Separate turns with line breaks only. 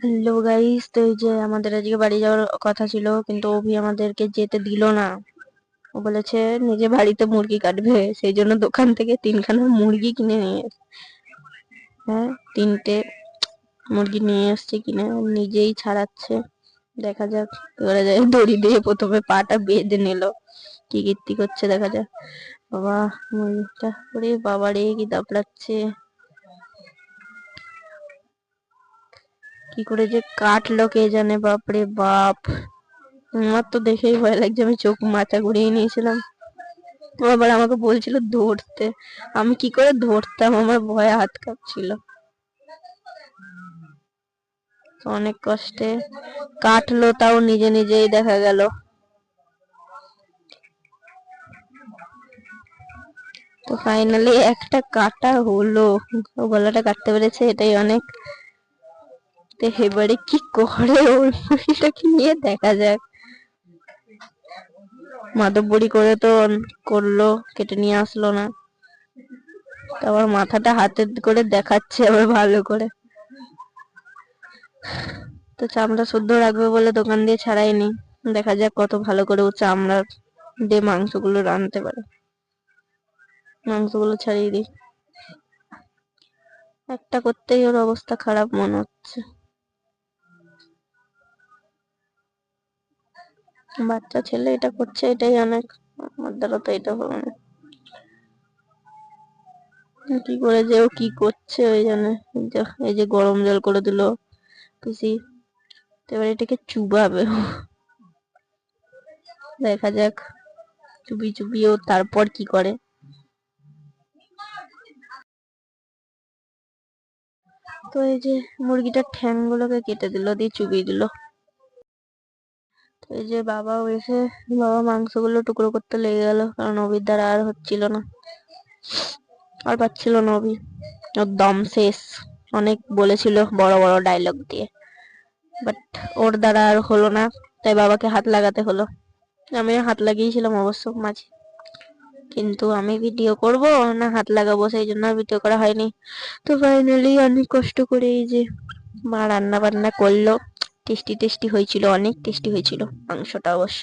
Hello guys, তো এই যে আমাদের আজকে বাড়ি যাওয়ার কথা ছিল, কিন্তু অভি আমাদেরকে যেতে দিল না। ও বলেছে নিজে বাড়িতে মুরগি কাটবে, সেই জন্য দোকান থেকে 3খানা মুরগি কিনে নিয়ে হ্যাঁ, 3টে মুরগি নিয়ে এসছে কিনে, ও নিজেই ছাড়াচ্ছে। দেখা যাক এবারে যায়। দড়ি দিয়ে প্রথমে পাটা বেঁধে নিল, কি কীর্তি করছে দেখা যাক। বাবা, মুরগিটা ওরে বাবা রে, কি দাপড়াচ্ছে, কি করে যে কাটলো কে জানে। বাপরে বাপ, আমার তো দেখেই ভয় লাগছে, আমি চোখ মাথা ঘুরিয়ে নিয়েছিলাম। ও আবার আমাকে বলছিল ধরতে, আমি কি করে ধরতাম, আমার ভয়ে হাত কাঁপছিল। অনেক কষ্টে কাটলো, তাও নিজে নিজেই দেখা গেল। তো ফাইনালি একটা কাটা হলো, ও গলাটা কাটতে পেরেছে, এটাই অনেক। তো এবারে কি করে ওই মুরগিটাকে নিয়ে দেখা যাক। মাতব্বরি করে তো করলো, কেটে নিয়ে আসলো না, আবার মাথাটা হাতে করে দেখাচ্ছে আবার ভালো করে। তো চামড়া শুদ্ধ রাখবে বলে দোকান দিয়ে ছাড়াইনি, দেখা যাক কত ভালো করে ও চামড়া দিয়ে মাংসগুলো রাঁধতে পারে। মাংসগুলো ছাড়িয়ে দিই, একটা করতেই ওর অবস্থা খারাপ মনে হচ্ছে। বাচ্চা ছেলে এটা করছে, এটাই অনেক, আমার দ্বারা তো এটা হবে না। কি করে যে ও কি করছে ওই জানে। এই যে গরম জল করে দিল পিসি, এবার এটাকে চুবাবে। দেখা যাক চুবি চুবিও তারপর কি করে। তো এই যে মুরগিটার ঠ্যাং গুলোকে কেটে দিল, দিয়ে চুবিয়ে দিল। তো এই যে বাবাও এসে, বাবা মাংসগুলো টুকরো করতে লেগে গেল, কারণ অভির দ্বারা আর হচ্ছিল না, আর পাচ্ছিল না অভি, ওর দম শেষ। অনেক বলেছিল বড় বড় ডায়লগ দিয়ে, বাট ওর দ্বারা আর হলো না, তাই বাবাকে হাত লাগাতে হলো। আমি হাত লাগিয়েছিলাম অবশ্য মাঝে, কিন্তু আমি ভিডিও করব না হাত লাগাবো, সেই জন্য আর ভিডিও করা হয়নি। তো ফাইনালি অনেক কষ্ট করে এই যে মা রান্না বান্না করলো, টেস্টি টেস্টি হয়েছিল, অনেক টেস্টি হয়েছিল মাংসটা অবশ্য।